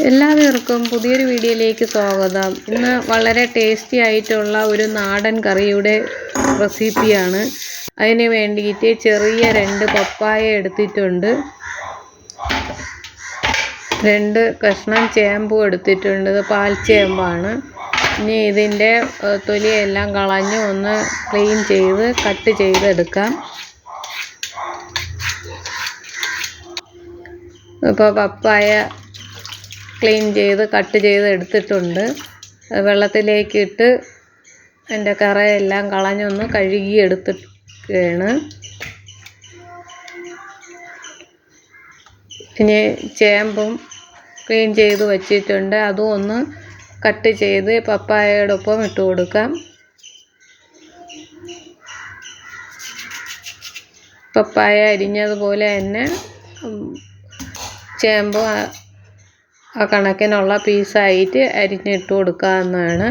എല്ലാവർക്കും പുതിയൊരു വീഡിയോയിലേക്ക് സ്വാഗതം. ഇന്ന് വളരെ ടേസ്റ്റി ആയിട്ടുള്ള ഒരു നാടൻ കറിയുടെ റെസിപ്പിയാണ്. അതിന് വേണ്ടിയിട്ട് ചെറിയ 2 പപ്പായ എടുത്തിട്ടുണ്ട്, 2 കഷ്ണം ചേമ്പും എടുത്തിട്ടുണ്ട്. ഇത് പാൽച്ചേമ്പാണ്. ഇനി ഇതിൻ്റെ തൊലിയെല്ലാം കളഞ്ഞ് ഒന്ന് ക്ലീൻ ചെയ്ത് കട്ട് ചെയ്തെടുക്കാം. ഇപ്പോൾ പപ്പായ ക്ലീൻ ചെയ്ത് കട്ട് ചെയ്ത് എടുത്തിട്ടുണ്ട്. വെള്ളത്തിലേക്കിട്ട് അതിൻ്റെ കറയെല്ലാം കളഞ്ഞൊന്ന് കഴുകി എടുത്തിട്ടാണ്. ഇനി ചേമ്പും ക്ലീൻ ചെയ്ത് വച്ചിട്ടുണ്ട്, അതും ഒന്ന് കട്ട് ചെയ്ത് പപ്പായയോടൊപ്പം ഇട്ട് കൊടുക്കാം. പപ്പായ അരിഞ്ഞതുപോലെ തന്നെ ചേമ്പ് ആ കണക്കിനുള്ള പീസായിട്ട് അരിഞ്ഞിട്ട് കൊടുക്കാവുന്നതാണ്.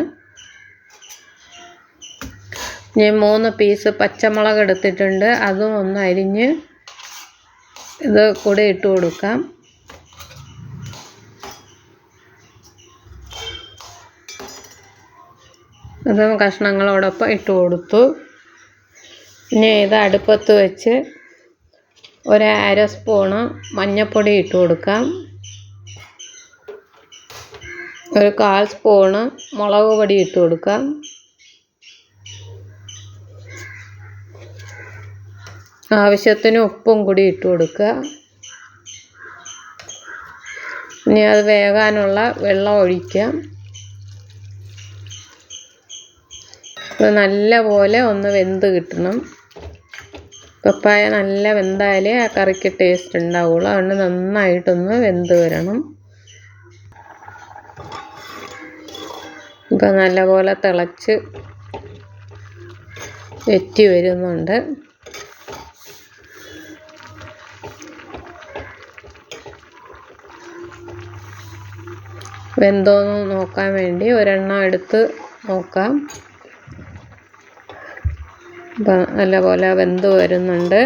ഞാൻ 3 പീസ് പച്ചമുളക് എടുത്തിട്ടുണ്ട്, അതും ഒന്ന് അരിഞ്ഞ് ഇത് കൂടെ ഇട്ട് കൊടുക്കാം. അതും കഷ്ണങ്ങളോടൊപ്പം ഇട്ട് കൊടുത്തു. ഇനി ഇത് അടുപ്പത്ത് വെച്ച് 1/2 സ്പൂണ് മഞ്ഞൾപ്പൊടി ഇട്ട് കൊടുക്കാം. 1/4 സ്പൂണ് മുളക് പൊടി ഇട്ട് കൊടുക്കാം. ആവശ്യത്തിന് ഉപ്പും കൂടി ഇട്ട് കൊടുക്കുക. ഇനി അത് വേകാനുള്ള വെള്ളം ഒഴിക്കാം. ഇത് നല്ലപോലെ ഒന്ന് വെന്ത് കിട്ടണം. പപ്പായ നല്ല വെന്താലേ ആ കറിക്ക് ടേസ്റ്റ് ഉണ്ടാവുള്ളൂ. അതുകൊണ്ട് നന്നായിട്ടൊന്ന് വെന്ത് വരണം. ഇപ്പം നല്ലപോലെ തിളച്ച് വെറ്റി വരുന്നുണ്ട്. വെന്തോന്ന് നോക്കാൻ വേണ്ടി ഒരെണ്ണം എടുത്ത് നോക്കാം. ഇപ്പം നല്ലപോലെ വെന്ത് വരുന്നുണ്ട്.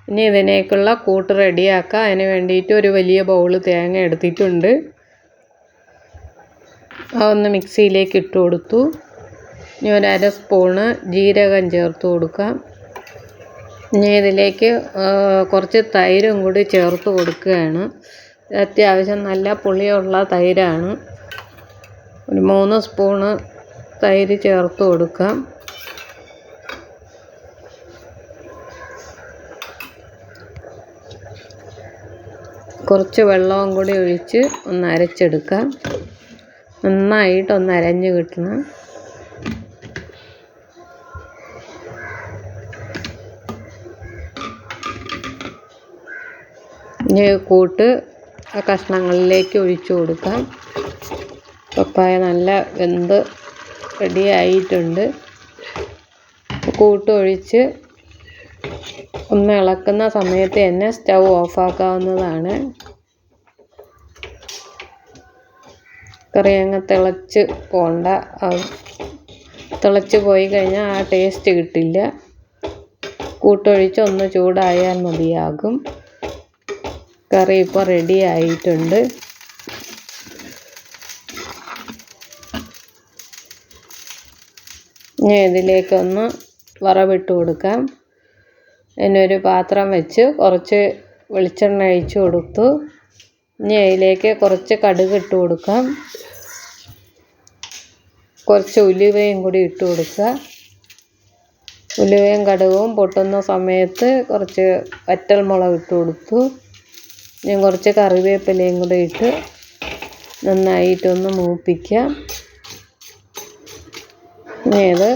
ഇനി ഇതിനേക്കുള്ള കൂട്ട് റെഡിയാക്കാം. അതിന് വേണ്ടിയിട്ട് ഒരു വലിയ ബൗള് തേങ്ങ എടുത്തിട്ടുണ്ട്, അതൊന്ന് മിക്സിയിലേക്ക് ഇട്ട് കൊടുത്തു. ഇനി 1/2 സ്പൂണ് ജീരകം ചേർത്ത് കൊടുക്കാം. ഇനി ഇതിലേക്ക് കുറച്ച് തൈരും കൂടി ചേർത്ത് കൊടുക്കുകയാണ്. അത്യാവശ്യം നല്ല പുളിയുള്ള തൈരാണ്. ഒരു 3 സ്പൂണ് തൈര് ചേർത്ത് കൊടുക്കാം. കുറച്ച് വെള്ളവും കൂടി ഒഴിച്ച് ഒന്ന് അരച്ചെടുക്കാം. നന്നായിട്ടൊന്ന് അരഞ്ഞ് കിട്ടണം. ഇനി കൂട്ട് ആ കഷ്ണങ്ങളിലേക്ക് ഒഴിച്ചു കൊടുക്കാം. പപ്പായ നല്ല വെന്ത് റെഡിയായിട്ടുണ്ട്. കൂട്ട് ഒഴിച്ച് ഒന്ന് ഇളക്കുന്ന സമയത്ത് തന്നെ സ്റ്റൗ ഓഫാക്കാവുന്നതാണ്. കറി അങ്ങ് തിളച്ച് പോകണ്ട. തിളച്ച് പോയി കഴിഞ്ഞാൽ ആ ടേസ്റ്റ് കിട്ടില്ല. കൂട്ടൊഴിച്ച് ഒന്ന് ചൂടായാൽ മതിയാകും. കറി ഇപ്പോൾ റെഡി ആയിട്ടുണ്ട്. ഇനി ഇതിലേക്കൊന്ന് വറവിട്ട് കൊടുക്കാം. അതിനൊരു പാത്രം വെച്ച് കുറച്ച് വെളിച്ചെണ്ണ ഒഴിച്ച് കൊടുത്തു. ഇനി അതിലേക്ക് കുറച്ച് കടുക് ഇട്ട് കൊടുക്കാം. കുറച്ച് ഉലുവയും കൂടി ഇട്ട് കൊടുക്കുക. ഉലുവയും കടുകും പൊട്ടുന്ന സമയത്ത് കുറച്ച് വറ്റൽമുളക് ഇട്ട് കൊടുത്തു. ഇനി കുറച്ച് കറിവേപ്പിലയും കൂടി ഇട്ട് നന്നായിട്ടൊന്ന് മൂപ്പിക്കാം. ഇനി ഇത്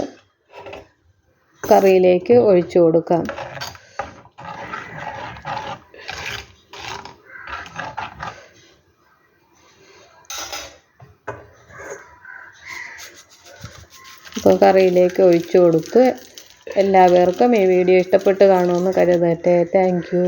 കറിയിലേക്ക് ഒഴിച്ചു കൊടുക്കാം. ഇപ്പോൾ കറിയിലേക്ക് ഒഴിച്ചു കൊടുത്ത് എല്ലാവർക്കും ഈ വീഡിയോ ഇഷ്ടപ്പെട്ട് കാണുമെന്ന് കരുതട്ടെ. Thank you.